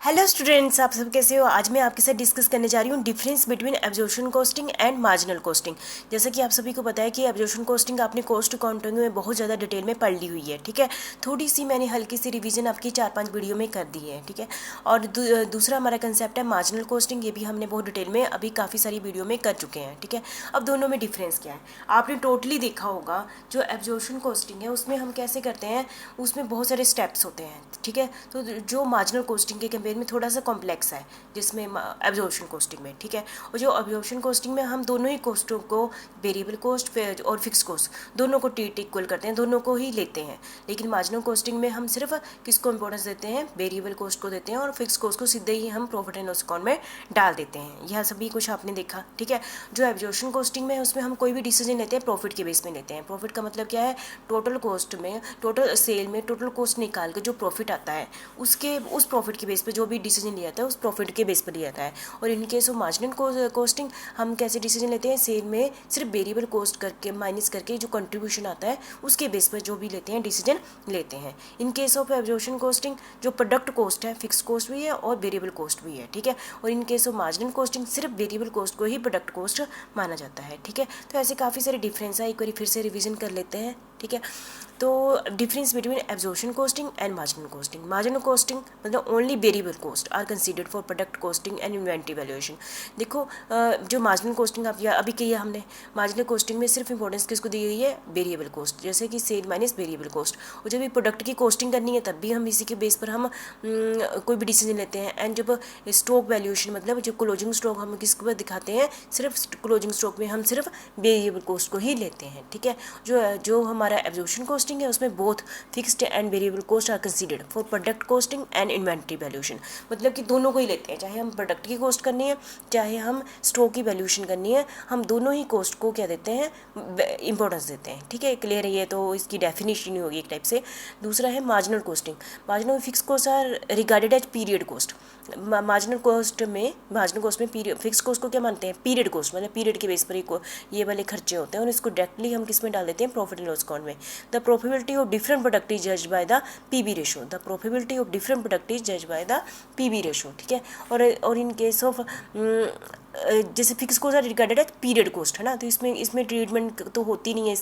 Hello students, आप सब कैसे हो। आज मैं आपके साथ डिस्कस करने जा रही हूँ difference between absorption costing and marginal costing. जैसा कि आप सभी को पता है कि एब्जॉर्प्शन कॉस्टिंग आपने कॉस्ट अकाउंटिंग में बहुत ज़्यादा डिटेल में पढ़ ली हुई है, ठीक है। थोड़ी सी मैंने हल्की सी रिवीजन आपकी 4-5 वीडियो में कर दी है, ठीक है। और दूसरा हमारा कंसेप्ट है मार्जिनल कॉस्टिंग। ये भी हमने बहुत डिटेल में अभी काफ़ी सारी वीडियो में कर चुके हैं, ठीक है। अब दोनों में डिफरेंस क्या है आपने टोटली देखा होगा। जो एब्जॉर्प्शन कॉस्टिंग है उसमें हम कैसे करते हैं, उसमें बहुत सारे स्टेप्स होते हैं, ठीक है। तो जो मार्जिनल कॉस्टिंग के कंपेयर में थोड़ा सा कॉम्प्लेक्स है जिसमें एब्जॉर्प्शन कॉस्टिंग में, ठीक है। और जो एब्जॉर्प्शन कॉस्टिंग में हम दोनों ही कॉस्टों को, वेरिएबल कॉस्ट और फिक्स कॉस्ट, दोनों को ट्रीट इक्वल करते हैं, दोनों को ही लेते हैं। लेकिन मार्जिनल कॉस्टिंग में हम सिर्फ किसको इंपॉर्टेंस देते हैं, वेरिएबल कॉस्ट को देते हैं, और फिक्स कॉस्ट को सीधे ही हम प्रॉफिट एंड लॉस अकाउंट में डाल देते हैं। यह सभी कुछ आपने देखा, ठीक है। जो एब्जॉर्प्शन कॉस्टिंग में है उसमें हम कोई भी डिसीजन लेते हैं प्रॉफिट के बेस में लेते हैं। प्रॉफिट का मतलब क्या है, टोटल कॉस्ट में, टोटल सेल में टोटल कॉस्ट निकाल के जो प्रॉफिट आता है उसके, उस प्रॉफिट के बेस पे जो भी डिसीजन लिया जाता है उस प्रॉफिट के बेस पर लिया जाता है। और in case of marginal costing हम कैसे डिसीजन लेते हैं, सेल में सिर्फ वेरिएबल कॉस्ट करके माइनस करके जो कंट्रीब्यूशन आता है उसके बेस पर जो भी लेते हैं डिसीजन लेते हैं। इन केस ऑफ एब्जॉर्प्शन कॉस्टिंग जो प्रोडक्ट कॉस्ट है, फिक्स कॉस्ट भी है और वेरिएबल कॉस्ट भी है, ठीक है। और in case of marginal costing सिर्फ वेरिएबल कॉस्ट को ही प्रोडक्ट कॉस्ट माना जाता है, ठीक है। तो ऐसे काफ़ी सारे डिफरेंस है, एक बार फिर से रिविजन कर लेते हैं, ठीक है। तो difference between absorption costing and marginal costing. Marginal costing मतलब only variable cost are considered for product costing and inventory valuation. देखो जो मार्जिनल कॉस्टिंग आप अभी की है हमने, मार्जिनल कॉस्टिंग में सिर्फ इंपॉर्टेंस किसको दी गई है, वेरिएबल कॉस्ट, जैसे कि सेल माइनस वेरिएबल कॉस्ट। और जब भी प्रोडक्ट की कॉस्टिंग करनी है तब भी हम इसी के बेस पर हम कोई भी डिसीजन लेते हैं। एंड जब स्टॉक वैल्यूएशन मतलब जो क्लोजिंग स्टॉक हम किसके ऊपर दिखाते हैं, सिर्फ क्लोजिंग स्टॉक में हम सिर्फ वेरिएबल कॉस्ट को ही लेते हैं, ठीक है। जो हमारा एब्जॉर्प्शन कॉस्टिंग है उसमें both fixed and variable cost are considered for product costing and inventory valuation. मतलब कि दोनों को ही लेते हैं, चाहे हम प्रोडक्ट की कॉस्ट करनी है चाहे हम स्टॉक की वैल्यूएशन करनी है, हम दोनों ही कॉस्ट को क्या देते हैं, इंपॉर्टेंस देते हैं, ठीक है। क्लियर है ये, तो इसकी डेफिनेशन ही होगी एक टाइप से। दूसरा है marginal costing. Marginal fix cost are regarded as period cost. Marginal cost में पीरियड, फिक्स कॉस्ट को क्या मानते हैं, पीरियड कॉस्ट, मतलब पीरियड के बेस पर ही ये वाले खर्चे होते हैं और इसको डायरेक्टली हम किस में डाल देते हैं, प्रॉफिट एंड लॉस अकाउंट में। The profitability of different product is judged by the PB ratio. The profitability of different product is judged by the PB ratio, ठीक है। और इन केस ऑफ जैसे fix cost are regarded as period cost, है ना, तो इसमें treatment तो होती नहीं है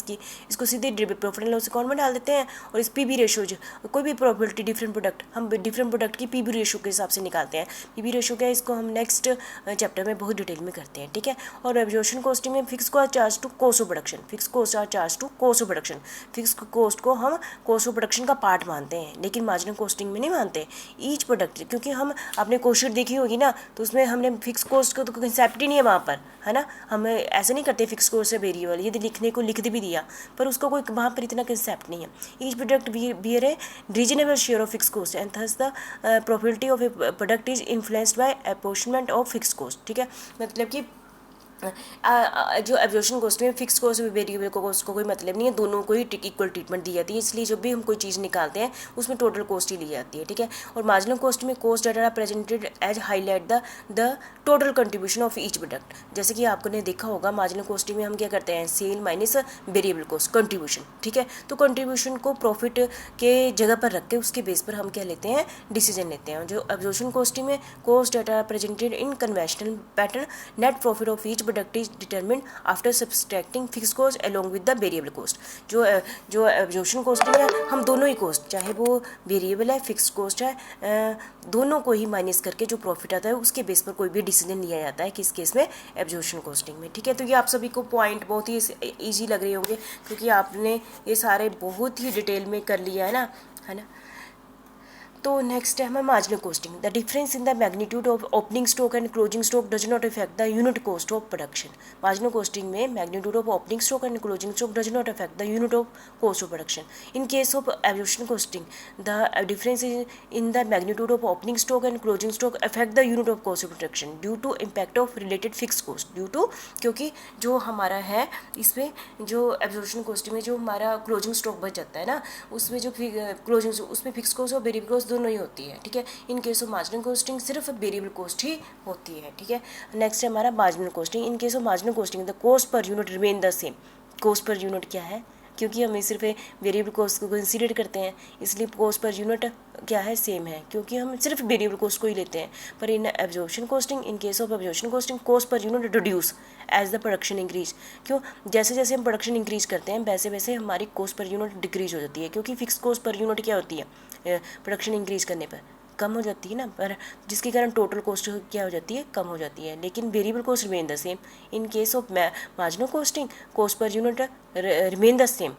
इसको सीधे प्रॉफिट एंड लॉस अकाउंट में डाल देते हैं। और इस पीबी रेशो, कोई भी प्रॉफिटेबिलिटी डिफरेंट प्रोडक्ट, हम डिफरेंट प्रोडक्ट की पीबी रेशो के हिसाब से निकालते हैं। पीबी रेशो क्या है, इसको हम नेक्स्ट चैप्टर में बहुत डिटेल में करते हैं, ठीक है। और एब्जॉर्प्शन कॉस्टिंग में fix cost charge to cost of production, fix cost are charge to cost of production. Fix cost को हम कॉस्ट ऑफ प्रोडक्शन का पार्ट मानते हैं, लेकिन मार्जिनल कॉस्टिंग में नहीं मानते। ईच प्रोडक्ट, क्योंकि हम आपने कॉस्ट शीट देखी होगी ना, तो उसमें हमने फिक्स कॉस्ट का तो कंसेप्ट ही नहीं है वहाँ पर, है ना। हम ऐसे नहीं करते फिक्स कॉस्ट से वेरिएबल, यदि लिखने को लिख भी दिया पर उसका कोई वहाँ पर इतना कंसेप्ट नहीं है। Each product bear a reasonable share of fix cost and thus the profitability of a product is influenced by apportionment of fix cost, ठीक है। मतलब कि जो एब्जॉर्प्शन कॉस्ट में फिक्स कॉस्ट और वेरिएबल कॉस्ट को कोई मतलब नहीं है, दोनों को ही इक्वल ट्रीटमेंट दी जाती है। इसलिए जब भी हम कोई चीज़ निकालते हैं उसमें टोटल कॉस्ट ही ली जाती है, ठीक है। और मार्जिनल कॉस्ट में cost data are presented as highlight the total contribution of each product. जैसे कि आपने देखा होगा मार्जिनल कॉस्टिंग में हम क्या करते हैं, sale minus variable cost contribution, ठीक है। तो कंट्रीब्यूशन को प्रॉफिट के जगह पर रख के उसके बेस पर हम क्या लेते हैं, डिसीजन लेते हैं। जो एब्जॉर्प्शन कॉस्टिंग में cost data are presented in conventional pattern, net profit of each product is determined after subtracting fix cost along with the variable cost. जो एब्जॉर्प्शन कॉस्टिंग है, हम दोनों ही कॉस्ट, चाहे वो वेरिएबल है फिक्स कॉस्ट है, दोनों को ही माइनस करके जो प्रॉफिट आता है उसके बेस पर कोई भी डिसीजन लिया जाता है, किस केस में, एब्जॉर्प्शन कॉस्टिंग में, ठीक है। तो ये आप सभी को पॉइंट बहुत ही ईजी लग रहे होंगे क्योंकि आपने ये सारे बहुत ही डिटेल में कर लिया है ना। तो नेक्स्ट है हमारा marginal costing. The difference in the magnitude of opening stock and closing stock does not effect the unit cost of production. Marginal costing में magnitude of opening stock and closing stock does not effect the unit of cost of production. In case of absorption costing the difference in the magnitude of opening stock and closing stock affect the unit of cost of production due to impact of related fix cost. Due to, क्योंकि जो हमारा है इसमें जो absorption costing में जो हमारा closing stock बच जाता है ना, उसमें जो क्लोजिंग उसमें फिक्स कॉस्ट और वेरिएबल कॉस्ट दोनों ही होती है, ठीक है। इन केस ऑफ मार्जिनल कॉस्टिंग सिर्फ वेरिएबल कॉस्ट ही होती है, ठीक है। नेक्स्ट है हमारा marginal costing. In case of marginal costing the cost per unit remain the same. Cost per unit क्या है, क्योंकि हम सिर्फ वेरिएबल कॉस्ट को कंसीडर करते हैं, इसलिए कॉस्ट पर यूनिट क्या है, सेम है, क्योंकि हम सिर्फ वेरिएबल कॉस्ट को ही लेते हैं। पर in absorption costing, in case of absorption costing, cost per unit reduce as the production increase. क्यों? जैसे जैसे हम प्रोडक्शन इंक्रीज करते हैं वैसे वैसे हमारी कॉस्ट पर यूनिट डिक्रीज हो जाती है, क्योंकि फिक्स कॉस्ट पर यूनिट क्या होती है प्रोडक्शन इंक्रीज करने पर, कम हो जाती है ना, पर जिसके कारण टोटल कॉस्ट क्या हो जाती है, कम हो जाती है। लेकिन variable cost remain the same. In case of marginal costing, cost per unit remain the same,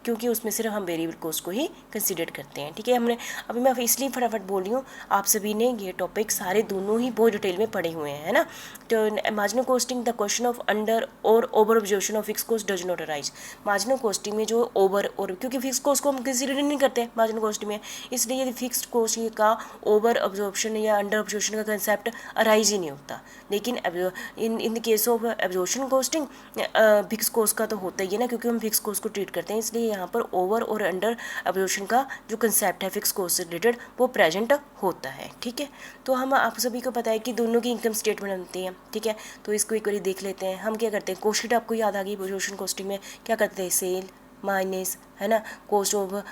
क्योंकि उसमें सिर्फ हम वेरिएबल कॉस्ट को ही कंसीडर करते हैं। ठीक है, हमने अभी मैं इसलिए फटाफट बोल रही हूँ, आप सभी ने ये टॉपिक सारे दोनों ही बहुत डिटेल में पढ़े हुए हैं, है ना। तो marginal costing, the question of under or over observation of fix cost does not arise. Marginal costing में जो ओवर और, क्योंकि फिक्स कॉस्ट को हम कंसीडर नहीं करते मार्जिनल कॉस्टिंग में, इसलिए यदि फिक्स्ड कॉस्ट का ओवर ऑब्जॉर्प्शन या अंडर ऑब्जॉर्प्शन का कंसेप्ट अराइज ही नहीं होता। लेकिन इन case of absorption costing fix cost का तो होता ही है ना, क्योंकि हम फिक्स कॉस्ट को ट्रीट करते हैं, इसलिए यहाँ पर ओवर और अंडर एब्जॉर्प्शन का जो कंसेप्ट है फिक्स कॉस्ट से रिलेटेड वो प्रेजेंट होता है। ठीक है, तो हम आप सभी को पता है कि दोनों की इनकम स्टेटमेंट बनती है। ठीक है, तो इसको एक बार देख लेते हैं। हम क्या करते हैं, कॉस्ट शीट आपको याद आ गई, एब्जॉर्प्शन कॉस्टिंग में क्या करते हैं, सेल माइनस, है ना, कॉस्ट ऑफ,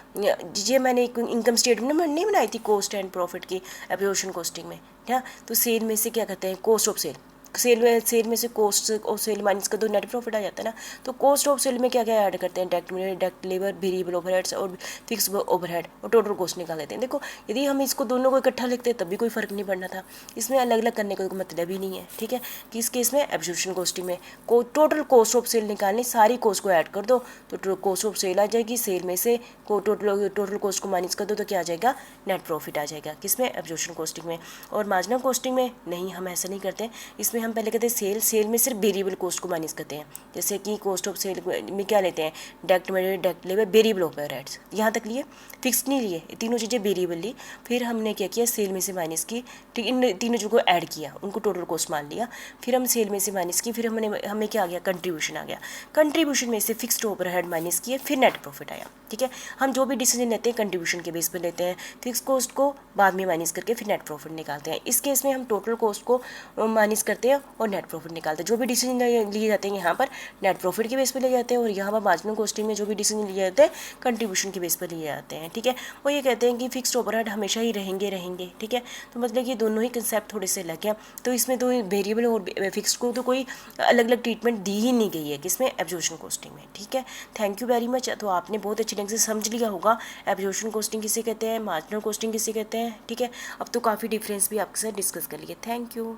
ये मैंने एक इनकम स्टेटमेंट नहीं बनाई थी कॉस्ट एंड प्रॉफिट की एब्जॉर्प्शन कॉस्टिंग में, क्या, तो सेल में से क्या करते हैं, कॉस्ट ऑफ सेल, सेल में से कॉस्ट ऑफ सेल माइनस कर दो, नेट प्रॉफिट आ जाता है ना। तो कॉस्ट ऑफ सेल में क्या क्या ऐड करते हैं, डायरेक्ट लेबर, वेरिएबल ओवरहेड्स और फिक्स ओवरहेड, और टोटल कॉस्ट निकाल देते हैं। देखो, यदि हम इसको दोनों को इकट्ठा लिखते तब भी कोई फर्क नहीं पड़ना था, इसमें अलग अलग करने का कोई मतलब ही नहीं है। ठीक है, कि इस केस में एब्जॉर्प्शन कॉस्टिंग में टोटल कॉस्ट ऑफ सेल निकालनी, सारी कॉस्ट को ऐड कर दो तो कॉस्ट ऑफ सेल आ जाएगी, सेल में से टोटल कॉस्ट को माइनस कर दो तो क्या आ जाएगा, नेट प्रॉफिट आ जाएगा। किसमें, एब्जॉर्प्शन कॉस्टिंग में। और मार्जिनल कॉस्टिंग में नहीं, हम ऐसा नहीं करते, इसमें हम पहले कहते हैं सेल में सिर्फ वेरिएबल कॉस्ट को माइनस करते हैं। जैसे कि कॉस्ट ऑफ सेल में क्या लेते हैं, डायरेक्ट लेबर, वेरिएबल ओवरहेड्स, यहाँ तक लिए, फिक्स नहीं लिए, तीनों चीज़ें वेरिएबल ली। फिर हमने क्या किया, सेल में से माइनस की, इन तीनों चीज़ों को ऐड किया, उनको टोटल कॉस्ट मान लिया। फिर हम सेल में से माइनस की, फिर हमें क्या आ गया, कंट्रीब्यूशन आ गया। कंट्रीब्यूशन में से फिक्स्ड ओवरहेड माइनस किए, फिर नेट प्रॉफिट आया। ठीक है, हम जो भी डिसीजन लेते हैं कंट्रीब्यूशन के बेस पर लेते हैं, फिक्स कॉस्ट को बाद में माइनस करके फिर नेट प्रॉफिट निकालते हैं। इस केस में हम टोटल कॉस्ट को माइनस करते हैं और नेट प्रॉफिट निकालते हैं। जो भी डिसीजन लिए जाते हैं यहाँ पर नेट प्रॉफिट के बेस पर लिए जाते हैं, और यहाँ पर मार्जिनल कॉस्टिंग में जो भी डिसीजन लिए जाते हैं कंट्रीब्यूशन के बेस पर लिए जाते हैं। ठीक है, वो ये कहते हैं कि फिक्स्ड ओवरहेड हमेशा ही रहेंगे। ठीक है, तो मतलब कि दोनों ही कंसेप्ट थोड़े से अलग हैं, तो इसमें तो वेरिएबल और फिक्स्ड को तो कोई अलग अलग ट्रीटमेंट दी ही नहीं गई है, किसमें, एब्जॉर्प्शन कॉस्टिंग में। ठीक है, थैंक यू वेरी मच। तो आपने बहुत अच्छे ढंग से समझ लिया होगा एब्जॉर्प्शन कॉस्टिंग किसे कहते हैं, मार्जिनल कॉस्टिंग किसे कहते हैं। ठीक है, अब तो काफ़ी डिफरेंस भी आपके साथ डिस्कस कर लिए। Thank you.